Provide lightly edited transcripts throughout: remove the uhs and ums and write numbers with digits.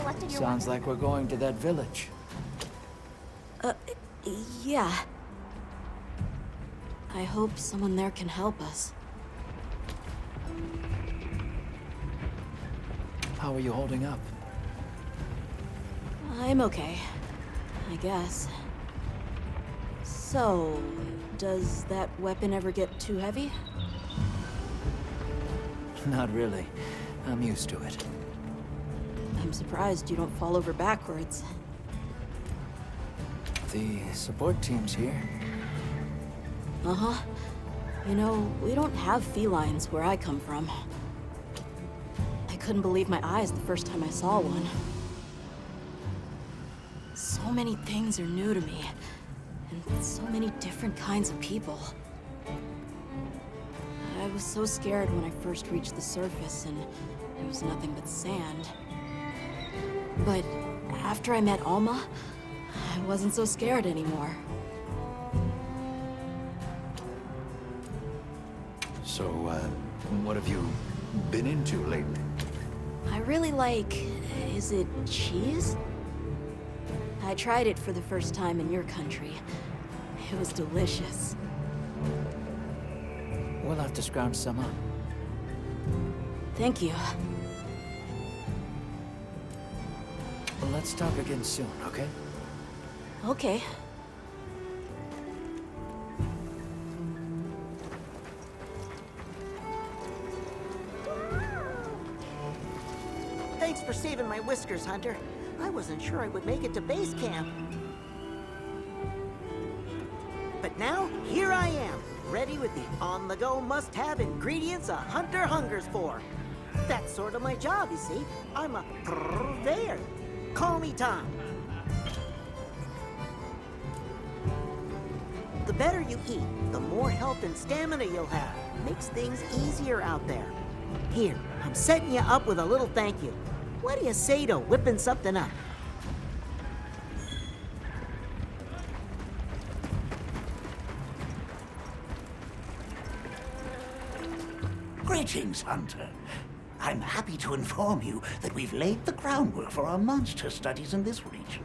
selected your Sounds weapon. like we're going to that village. Yeah. I hope someone there can help us. How are you holding up? I'm okay. I guess. So, does that weapon ever get too heavy? Not really. I'm used to it. I'm surprised you don't fall over backwards. The support team's here. Uh-huh. You know, we don't have felines where I come from. I couldn't believe my eyes the first time I saw one. So many things are new to me, and so many different kinds of people. I was so scared when I first reached the surface, and it was nothing but sand. But after I met Alma, I wasn't so scared anymore. So, what have you been into lately? I really like... is it cheese? I tried it for the first time in your country. It was delicious. We'll have to scrounge some up. Thank you. Well, let's talk again soon, okay? Okay. Thanks for saving my whiskers, Hunter. I wasn't sure I would make it to base camp. But now, here I am, ready with the on-the-go must-have ingredients a hunter hungers for. That's sort of my job, you see. I'm a purveyor. Call me Tom. The better you eat, the more health and stamina you'll have. Makes things easier out there. Here, I'm setting you up with a little thank you. What do you say to whipping something up? Greetings, Hunter. I'm happy to inform you that we've laid the groundwork for our monster studies in this region.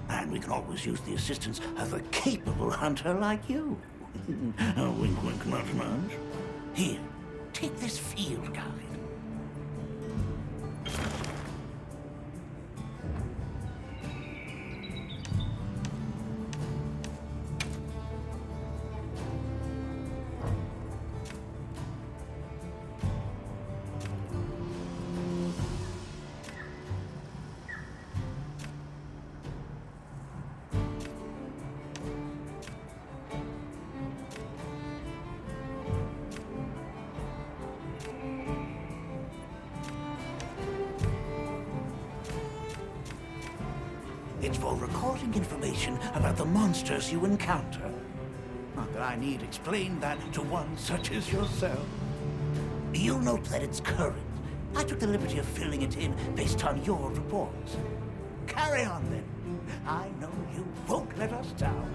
And we can always use the assistance of a capable hunter like you. Wink, wink, nudge, nudge. Here, take this field guide. It's for recording information about the monsters you encounter. Not that I need explain that to one such as yourself. You'll note that it's current. I took the liberty of filling it in based on your reports. Carry on then. I know you won't let us down.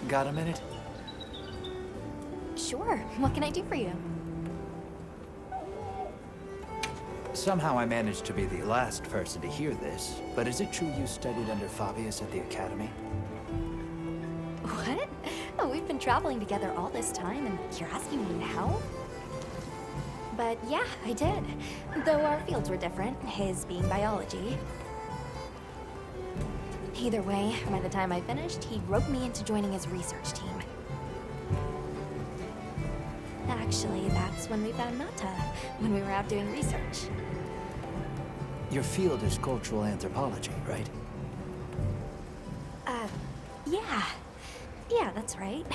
Got a minute? Sure. What can I do for you? Somehow I managed to be the last person to hear this, but is it true you studied under Fabius at the Academy? What? Oh, we've been traveling together all this time, and you're asking me now? But yeah, I did. Though our fields were different, his being biology. Either way, by the time I finished, he roped me into joining his research team. Actually, that's when we found Nata, when we were out doing research. Your field is cultural anthropology, right? Yeah. Yeah, that's right.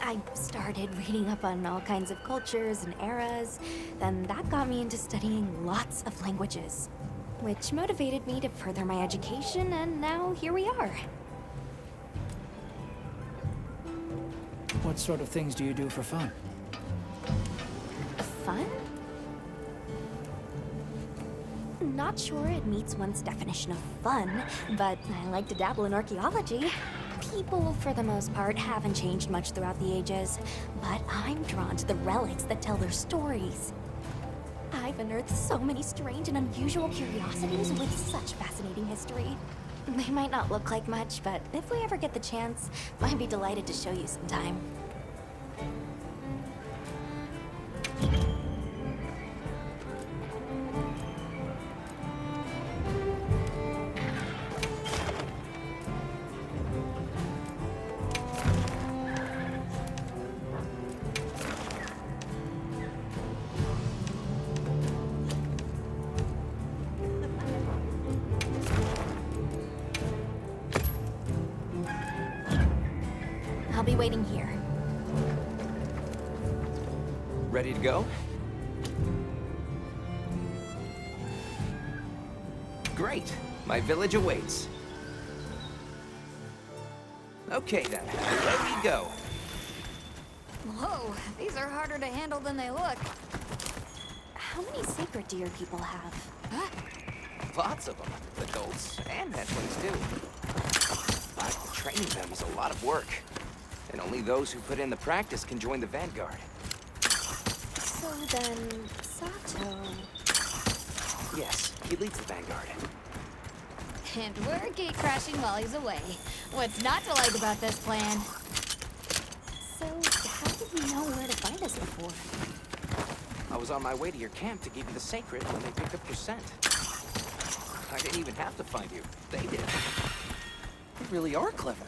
I started reading up on all kinds of cultures and eras, then that got me into studying lots of languages, which motivated me to further my education, and now here we are. What sort of things do you do for fun? Fun? not sure it meets one's definition of fun, but I like to dabble in archaeology. People, for the most part, haven't changed much throughout the ages, but I'm drawn to the relics that tell their stories. I've unearthed so many strange and unusual curiosities with such fascinating history. They might not look like much, but if we ever get the chance, I'd be delighted to show you sometime. I'll be waiting here. Ready to go? Great. My village awaits. Okay then, away we go. Whoa, these are harder to handle than they look. How many sacred deer people have? Huh? Lots of them. Adults and hatchlings too. But training them is a lot of work. And only those who put in the practice can join the Vanguard. So then, Sato... Yes, he leads the Vanguard. And we're gate crashing while he's away. What's not to like about this plan? So, how did we know where to find us before? I was on my way to your camp to give you the sacred when they picked up your scent. I didn't even have to find you. They did. You really are clever.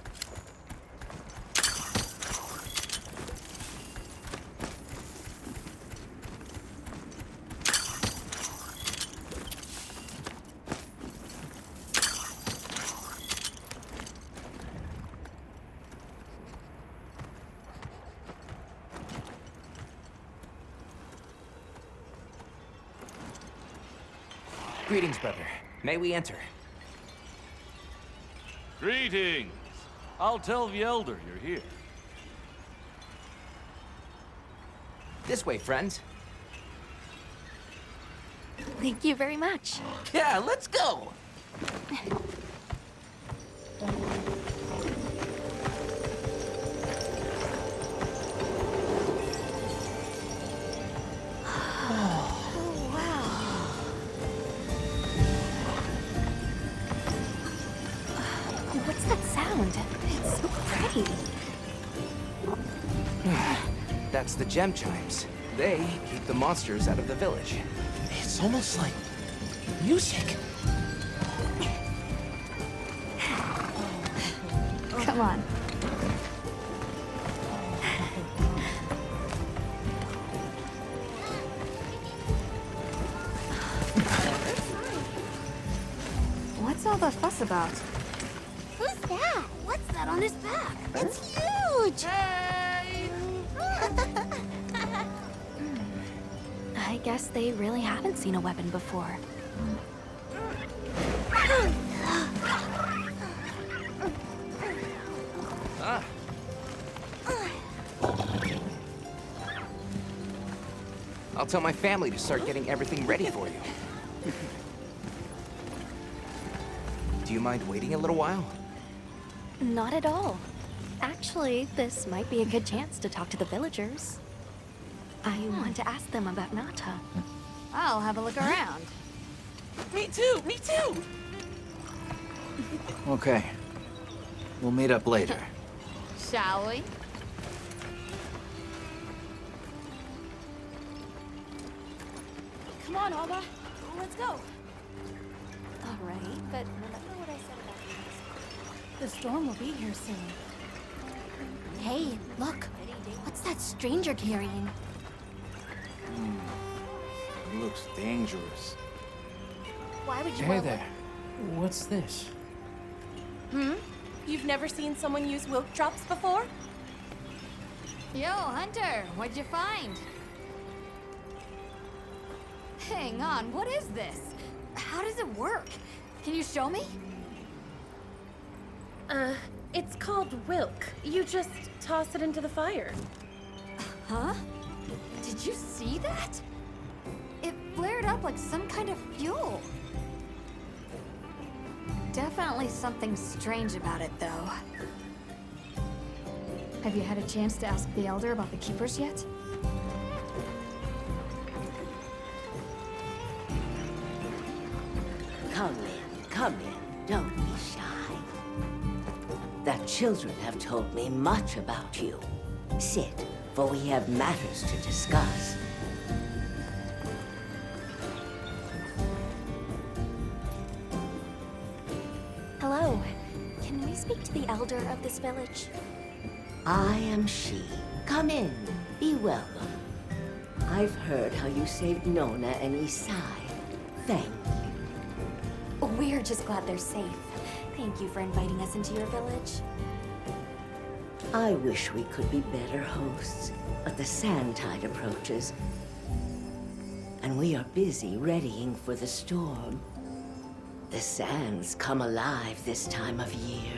Greetings, brother. May we enter? Greetings! I'll tell the Elder you're here. This way, friends. Thank you very much. Yeah, let's go! Oh, wow. What's that sound? It's so pretty. That's the gem chimes. They keep the monsters out of the village. It's almost like music. Come on. What's all the fuss about? Who's that? What's that on his back? It's huge! I guess they really haven't seen a weapon before. Ah. I'll tell my family to start getting everything ready for you. Do you mind waiting a little while? Not at all. Actually, this might be a good chance to talk to the villagers. I want to ask them about Nata. I'll have a look around. Me too! Me too! Okay. We'll meet up later. Shall we? Come on, Alma. Let's go. All right, but remember what I said about these? The storm will be here soon. Hey, look. What's that stranger carrying? Looks dangerous. Why would you Hey want there. What's this? You've never seen someone use wilk drops before? Yo, Hunter, what'd you find? Hang on, what is this? How does it work? Can you show me? It's called Wilk. You just toss it into the fire. Huh? Did you see that? It flared up like some kind of fuel. Definitely something strange about it, though. Have you had a chance to ask the Elder about the Keepers yet? Come in, don't be shy. The children have told me much about you. Sit, for we have matters to discuss. Hello. Can we speak to the Elder of this village? I am she. Come in, be welcome. I've heard how you saved Nona and Isai. Thank you. We're just glad they're safe. Thank you for inviting us into your village. I wish we could be better hosts, but the sand tide approaches. And we are busy readying for the storm. The sands come alive this time of year,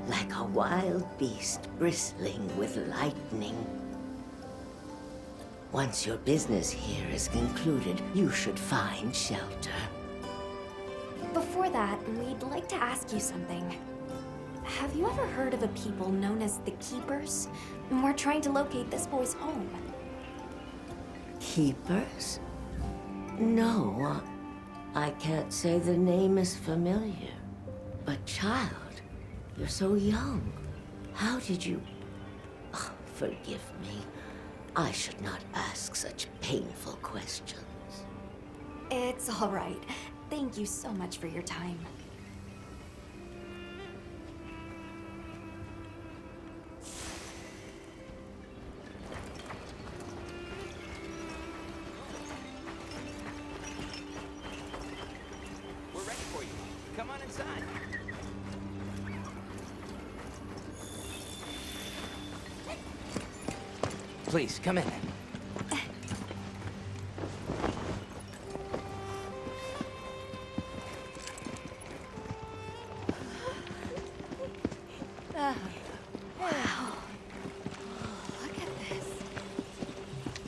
like a wild beast bristling with lightning. Once your business here is concluded, you should find shelter. Before that, we'd like to ask you something. Have you ever heard of a people known as the Keepers? We're trying to locate this boy's home. Keepers? No, I can't say the name is familiar. But child, you're so young. How did you... Oh, forgive me. I should not ask such painful questions. It's all right. Thank you so much for your time. We're ready for you. Come on inside. Please, come in.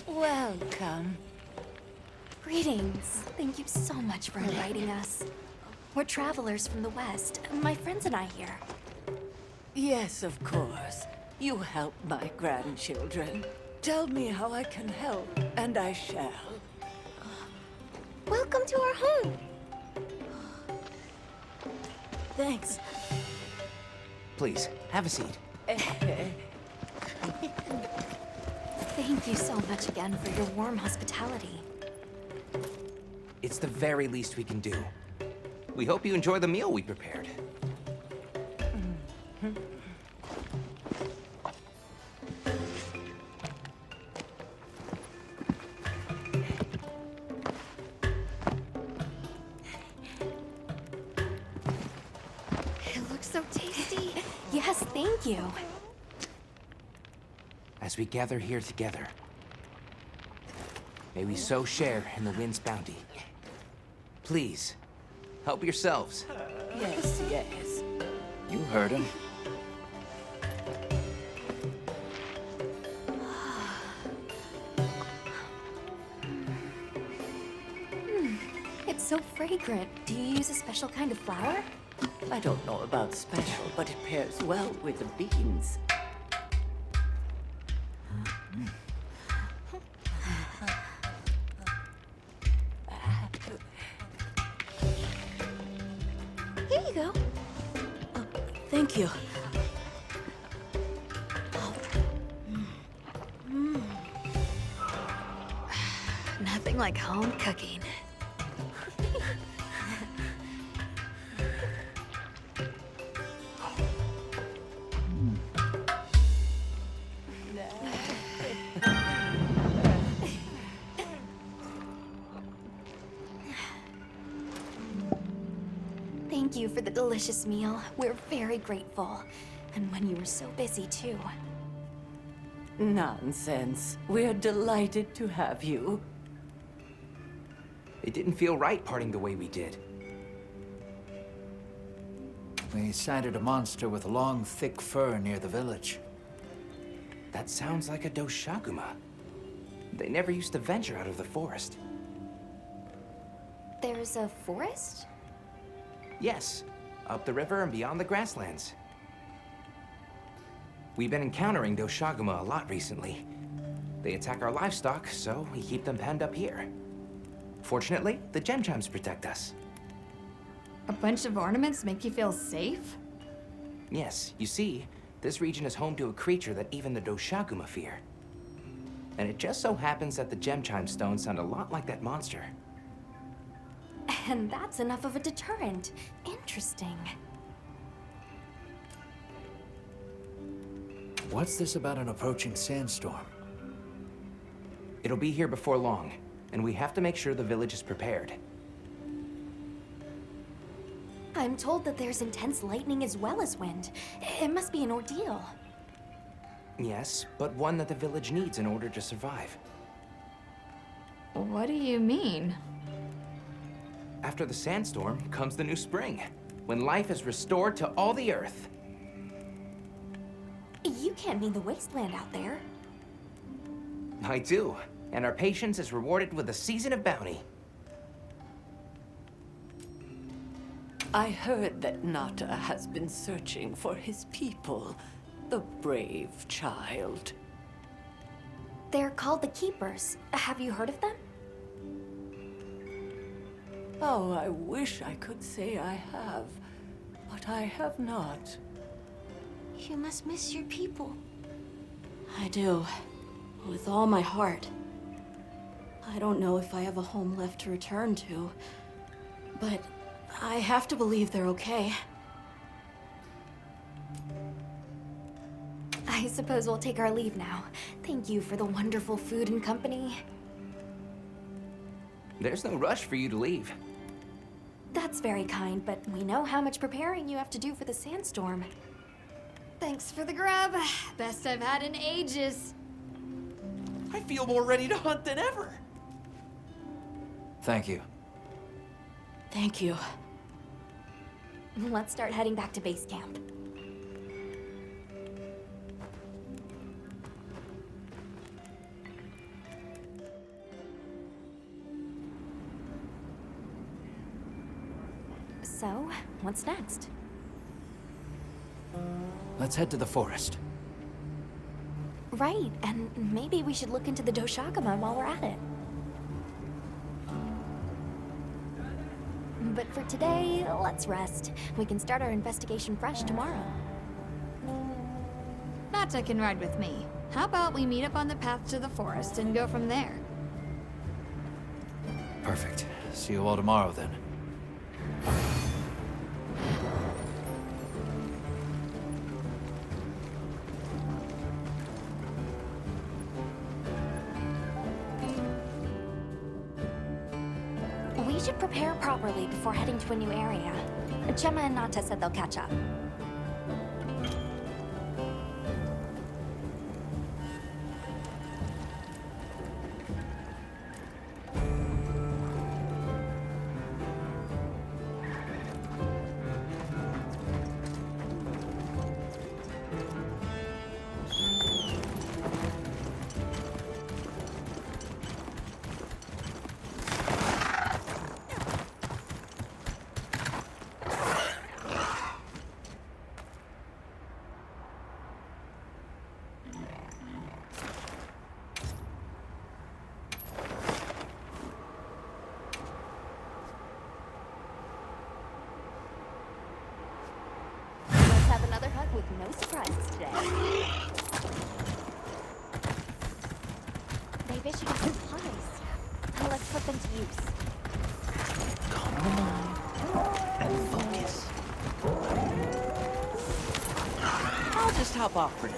Welcome. Greetings. Thank you so much for inviting us. We're travelers from the West, my friends and I here. Yes, of course. You help my grandchildren. Tell me how I can help, and I shall. Welcome to our home. Thanks. Please, have a seat. Thank you so much again for your warm hospitality. It's the very least we can do. We hope you enjoy the meal we prepared. It looks so tasty. Yes, thank you. As we gather here together, may we so share in the wind's bounty. Please, help yourselves. Yes, yes. You heard him. It's so fragrant. Do you use a special kind of flour? I don't know about special, but it pairs well with the beans. Here you go. Thank you. Nothing like home cooking. Thank you for the delicious meal. We're very grateful. And when you were so busy, too. Nonsense. We're delighted to have you. It didn't feel right parting the way we did. We sighted a monster with long, thick fur near the village. That sounds like a Doshaguma. They never used to venture out of the forest. There's a forest? Yes, up the river and beyond the grasslands. We've been encountering Doshaguma a lot recently. They attack our livestock, so we keep them penned up here. Fortunately, the gem chimes protect us. A bunch of ornaments make you feel safe? Yes, you see, this region is home to a creature that even the Doshaguma fear. And it just so happens that the gem chime stones sound a lot like that monster. And that's enough of a deterrent. Interesting. What's this about an approaching sandstorm? It'll be here before long, and we have to make sure the village is prepared. I'm told that there's intense lightning as well as wind. It must be an ordeal. Yes, but one that the village needs in order to survive. What do you mean? After the sandstorm comes the new spring, when life is restored to all the earth. You can't mean the wasteland out there. I do, and our patience is rewarded with a season of bounty. I heard that Nata has been searching for his people, the brave child. They're called the Keepers. Have you heard of them? Oh, I wish I could say I have, but I have not. You must miss your people. I do. With all my heart. I don't know if I have a home left to return to, but I have to believe they're okay. I suppose we'll take our leave now. Thank you for the wonderful food and company. There's no rush for you to leave. That's very kind, but we know how much preparing you have to do for the sandstorm. Thanks for the grub. Best I've had in ages. I feel more ready to hunt than ever. Thank you. Thank you. Let's start heading back to base camp. So, what's next? Let's head to the forest. Right, and maybe we should look into the Doshaguma while we're at it. But for today, let's rest. We can start our investigation fresh tomorrow. Nata can ride with me. How about we meet up on the path to the forest and go from there? Perfect. See you all tomorrow then. We should prepare properly before heading to a new area. Chema and Nata said they'll catch up. Another hug with no surprises today. They've issued us supplies. Let's put them to use. Calm the mind and focus. I'll just hop off for now.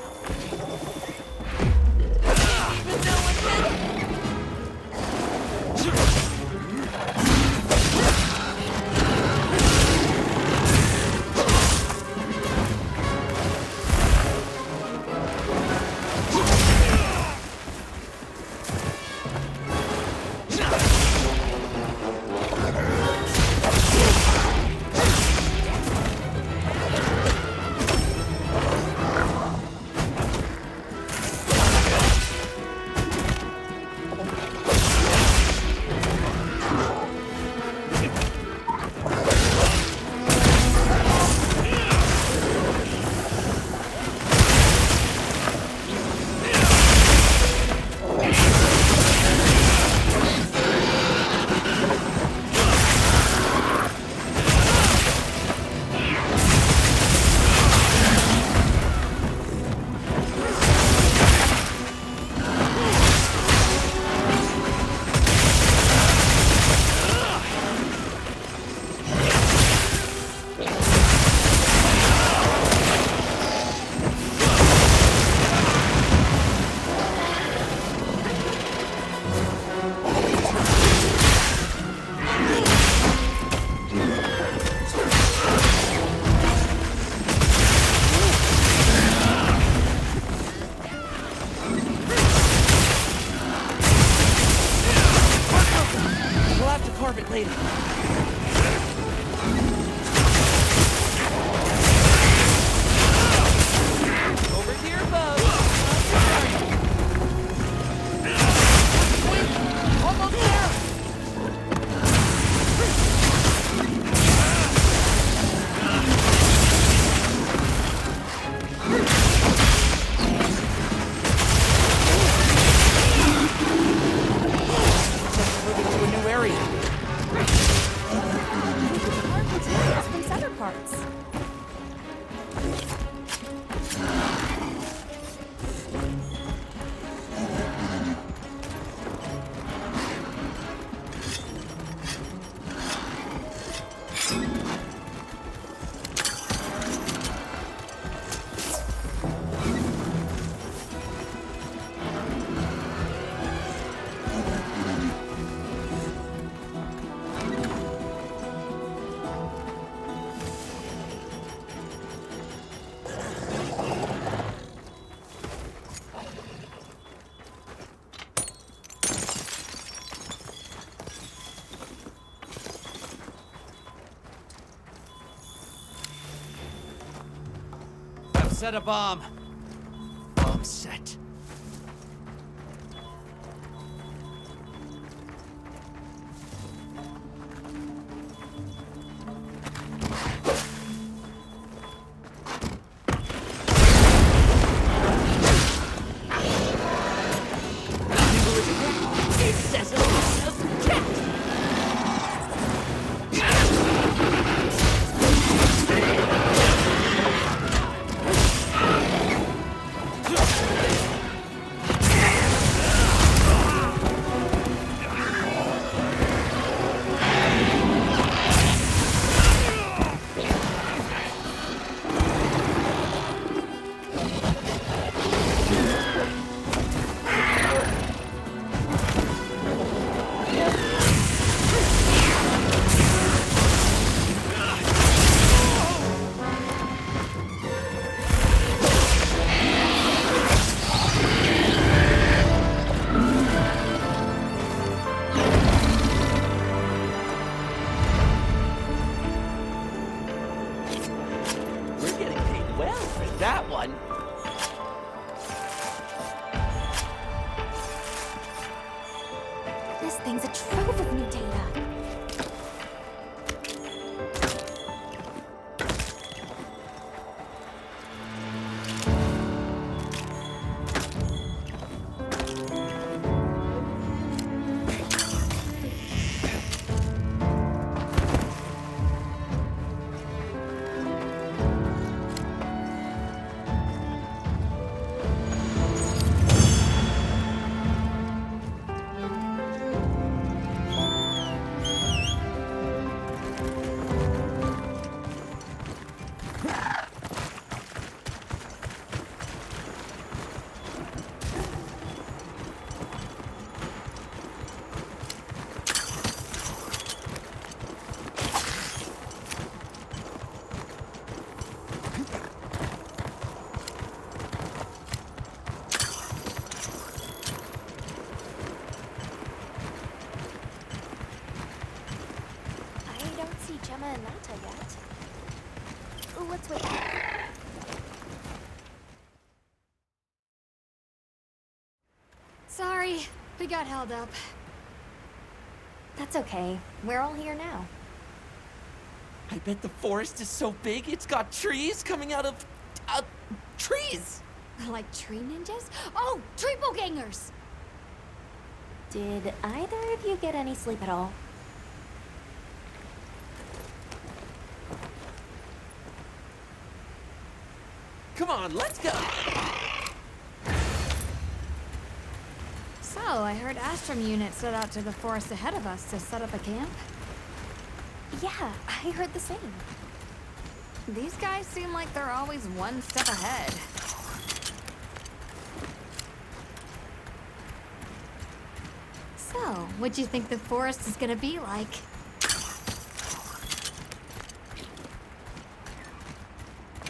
more of it later. Over here, Bo. Wait, almost there. Moving to a new area. Hard materials from center parts. I've set a bomb. Bomb set. We're getting paid well for that one. This thing's a trove of new data. Gemma and Nata yet. Ooh, let's wait. Sorry, we got held up. That's okay. We're all here now. I bet the forest is so big it's got trees coming out of... trees! Like tree ninjas? Oh, triple gangers! Did either of you get any sleep at all? Come on, let's go! So, I heard Astrum unit set out to the forest ahead of us to set up a camp? Yeah, I heard the same. These guys seem like they're always one step ahead. So, what'd you think the forest is gonna be like?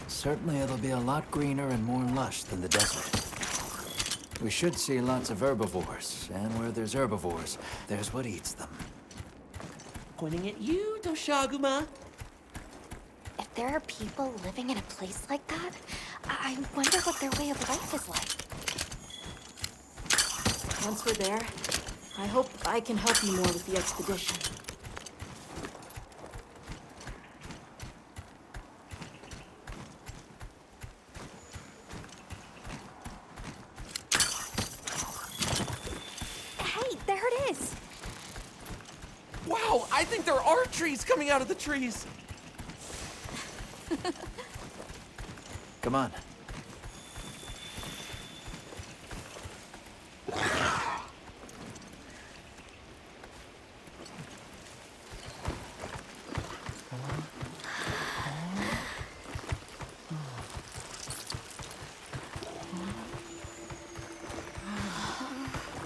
Certainly it'll be a lot greener and more lush than the desert. We should see lots of herbivores, and where there's herbivores, there's what eats them. Pointing at you, Doshaguma. If there are people living in a place like that, I wonder what their way of life is like. Once we're there, I hope I can help you more with the expedition. Hey, there it is! Wow, I think there are trees coming out of the trees. Come on.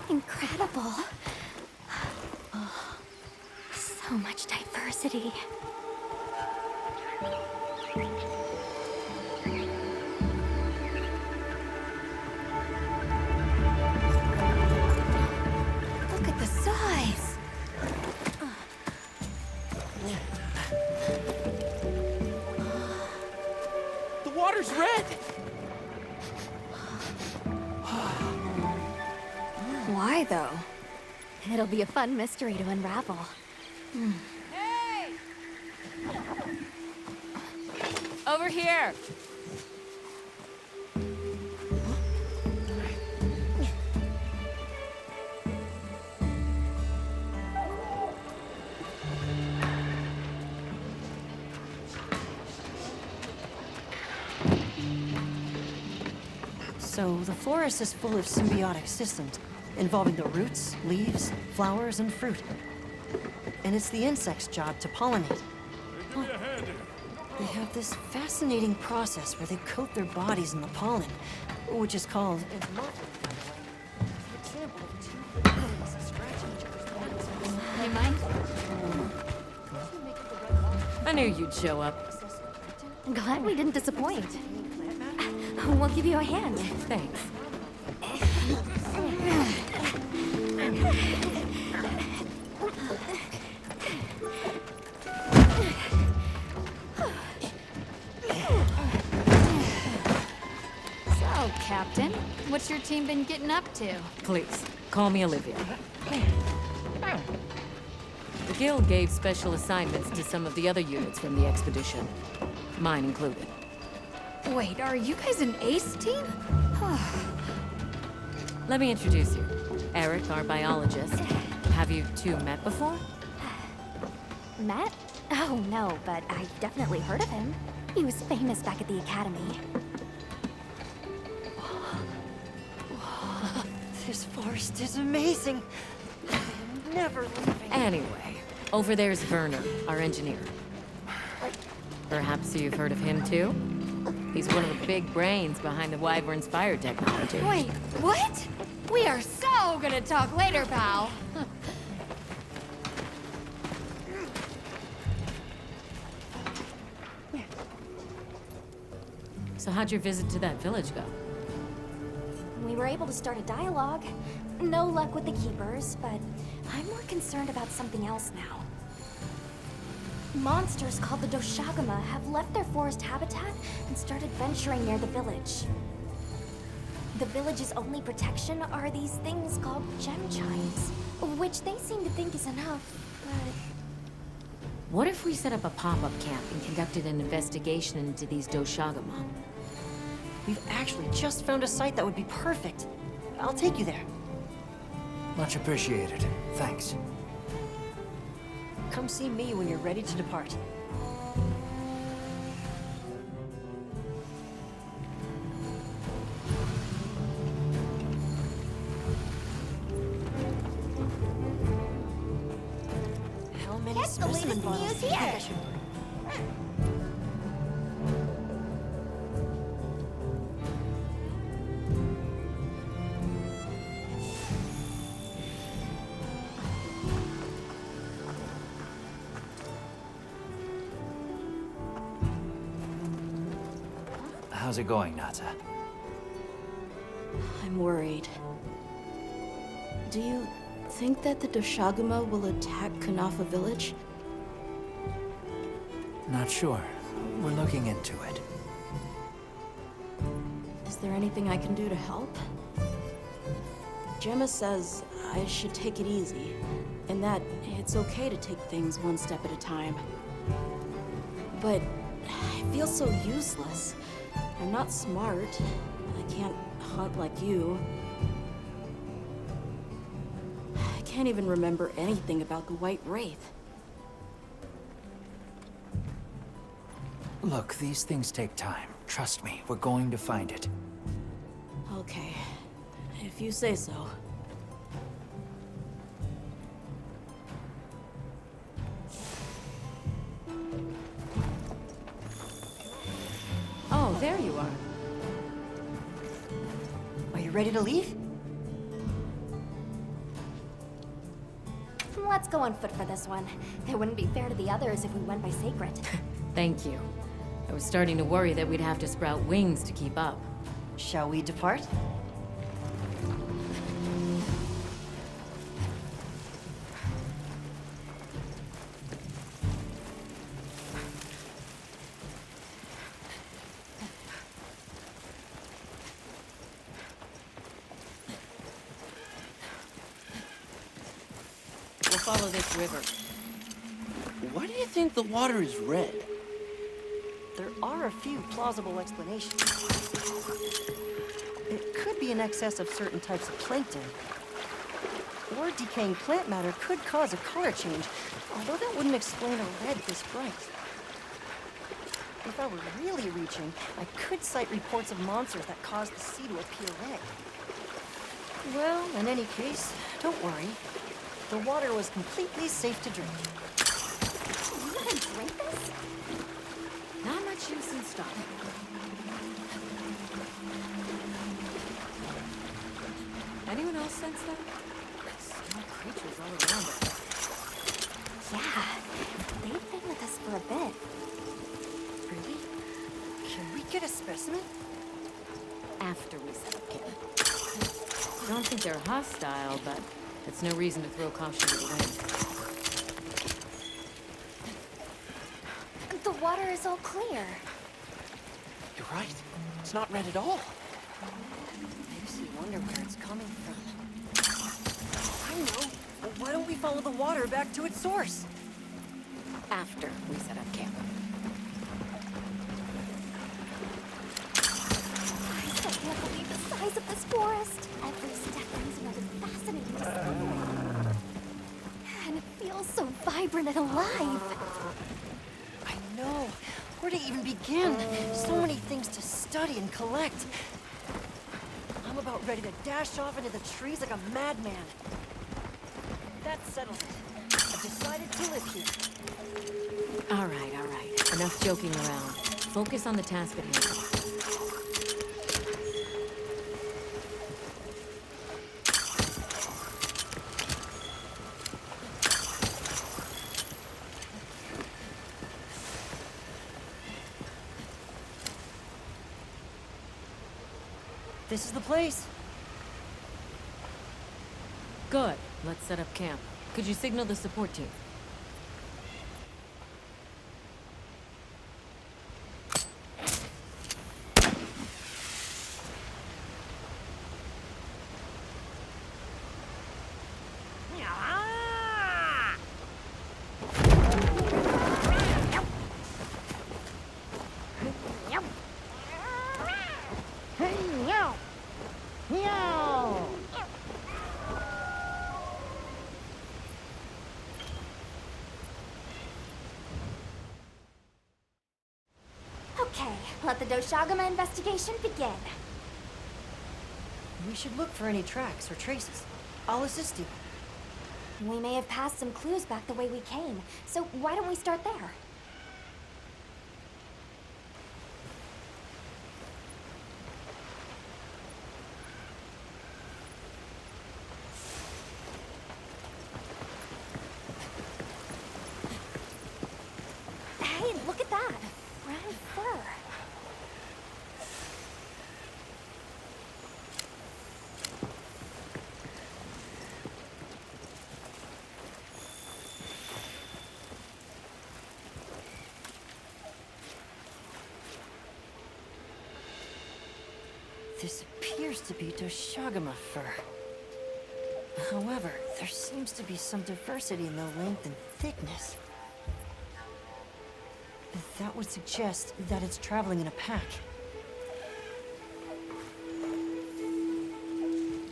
Incredible. So much diversity. Look at the size. The water's red. Why, though? It'll be a fun mystery to unravel. Hey! Over here! So, the forest is full of symbiotic systems, involving the roots, leaves, flowers, and fruit. And it's the insect's job to pollinate. Well, they have this fascinating process where they coat their bodies in the pollen, which is called... You mind? I knew you'd show up. Glad we didn't disappoint. We'll give you a hand. Thanks. So, Captain, what's your team been getting up to? Please, call me Olivia. The Guild gave special assignments to some of the other units from the expedition, mine included. Wait, are you guys an ace team? Let me introduce you. Eric, our biologist. Have you two met before? Matt? Oh, no, but I've definitely heard of him. He was famous back at the academy. This forest is amazing. I'm never leaving. Anyway, over there's Werner, our engineer. Perhaps you've heard of him too? He's one of the big brains behind the Wyvern's fire technology. Wait, what? We are so gonna talk later, pal. So how'd your visit to that village go? We were able to start a dialogue. No luck with the keepers, but I'm more concerned about something else now. Monsters called the Doshaguma have left their forest habitat and started venturing near the village. The village's only protection are these things called gem chimes, which they seem to think is enough, but... What if we set up a pop-up camp and conducted an investigation into these Doshaguma? We've actually just found a site that would be perfect. I'll take you there. Much appreciated. Thanks. Come see me when you're ready to depart. How many specimen bottles do you think I should bring? How's it going, Nata? I'm worried. Do you think that the Doshaguma will attack Kanafa village? Not sure. We're looking into it. Is there anything I can do to help? Gemma says I should take it easy, and that it's okay to take things one step at a time. But I feel so useless. I'm not smart. I can't hunt like you. I can't even remember anything about the White Wraith. Look, these things take time. Trust me, we're going to find it. Okay, if you say so. Oh, there you are. Are you ready to leave? Let's go on foot for this one. It wouldn't be fair to the others if we went by Sacred. Thank you. I was starting to worry that we'd have to sprout wings to keep up. Shall we depart? We'll follow this river. Why do you think the water is red? There are a few plausible explanations. It could be in excess of certain types of plankton. Or decaying plant matter could cause a color change, although that wouldn't explain a red this bright. If I were really reaching, I could cite reports of monsters that caused the sea to appear red. Well, in any case, don't worry. The water was completely safe to drink. You let him drink this? Not much use in stopping. Anyone else sense that? Small creatures all around us. Yeah, they've been with us for a bit. Really? Can we get a specimen? After we set up camp. I don't think they're hostile, but it's no reason to throw caution to the wind. The water is all clear. You're right. It's not red at all. Makes you wonder where it's coming from. I know. But why don't we follow the water back to its source? After we set up camp. I still can't believe the size of this forest. Every step brings another fascinating discovery. And it feels so vibrant and alive. I know. Where to even begin? So many things to study and collect. I'm about ready to dash off into the trees like a madman. That settles it. I've decided to live here. All right, all right. Enough joking around. Focus on the task at hand. This is the place. Good. Let's set up camp. Could you signal the support team? Okay, let the Doshagama investigation begin. We should look for any tracks or traces. I'll assist you. We may have passed some clues back the way we came, so why don't we start there? Hey, look at that! Brown fur. This appears to be Doshagama fur. However, there seems to be some diversity in the length and thickness. That would suggest that it's traveling in a pack.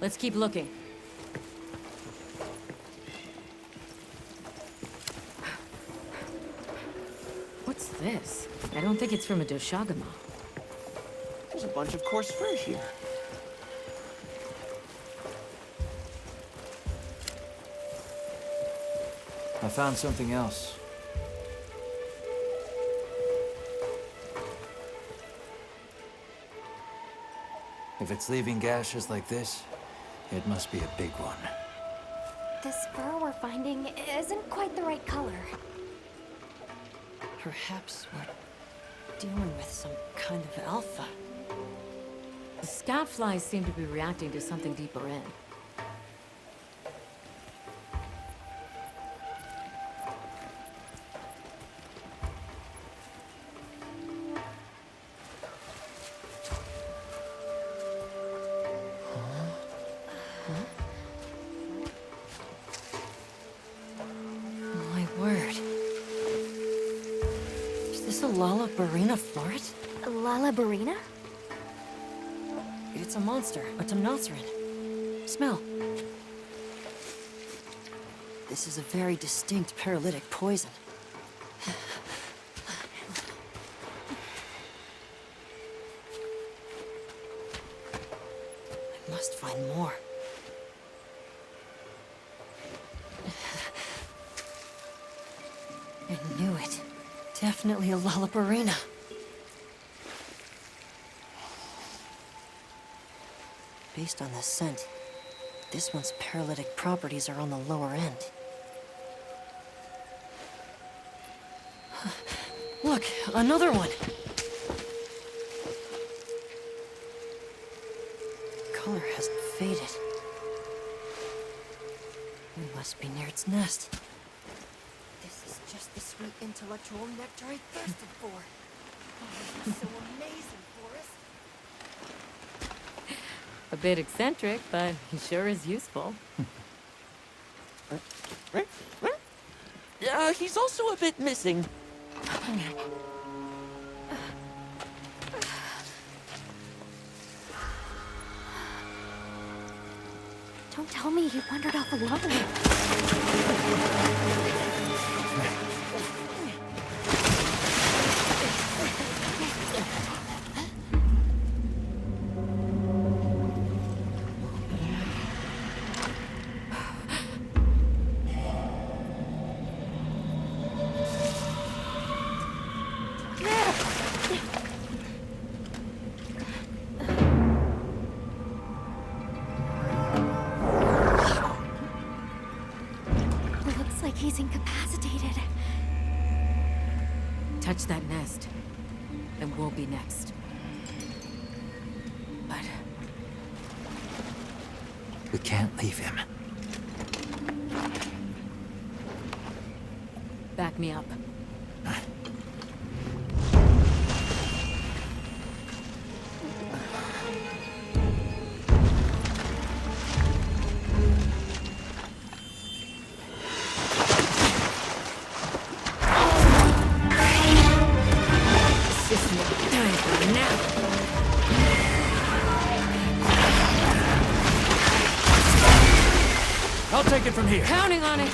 Let's keep looking. What's this? I don't think it's from a Doshagama. There's a bunch of coarse fur here. I found something else. If it's leaving gashes like this, it must be a big one. This fur we're finding isn't quite the right color. Perhaps we're dealing with some kind of alpha. The scout flies seem to be reacting to something deeper in. My word. Is this a Lalabarina floret? Lalabarina? It's a monster, a Temnothrin. Smell. This is a very distinct paralytic poison. I must find more. I knew it. Definitely a Lalabarina. Based on the scent, this one's paralytic properties are on the lower end. Look, another one! Color hasn't faded. We must be near its nest. This is just the sweet intellectual nectar I thirsted for. Oh, this is so amazing, Forrest. A bit eccentric, but he sure is useful. He's also a bit missing. Don't tell me he wandered off alone. He's incapacitated. Touch that nest, and we'll be next. But we can't leave him. Back me up. I'll take it from here. Counting on it.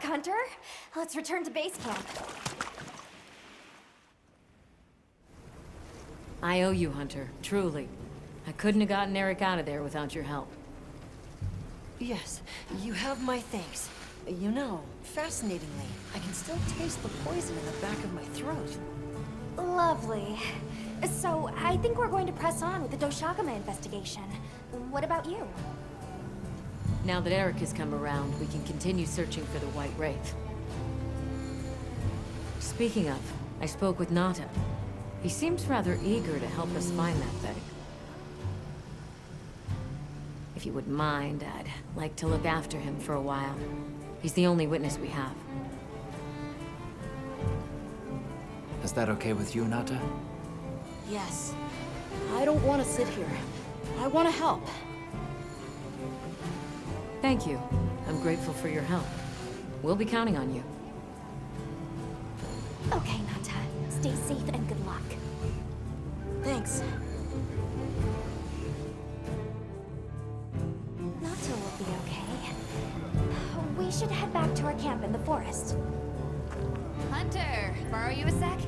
Hunter. Let's return to base camp. I owe you, Hunter. Truly. I couldn't have gotten Eric out of there without your help. Yes, you have my thanks. You know, fascinatingly, I can still taste the poison in the back of my throat. Lovely. So, I think we're going to press on with the Doshagama investigation. What about you? Now that Eric has come around, we can continue searching for the White Wraith. Speaking of, I spoke with Nata. He seems rather eager to help us find that thing. If you wouldn't mind, I'd like to look after him for a while. He's the only witness we have. Is that okay with you, Nata? Yes. I don't want to sit here. I want to help. Thank you. I'm grateful for your help. We'll be counting on you. Okay, Nata. Stay safe and good luck. Thanks. Nata will be okay. We should head back to our camp in the forest. Hunter, borrow you a sec?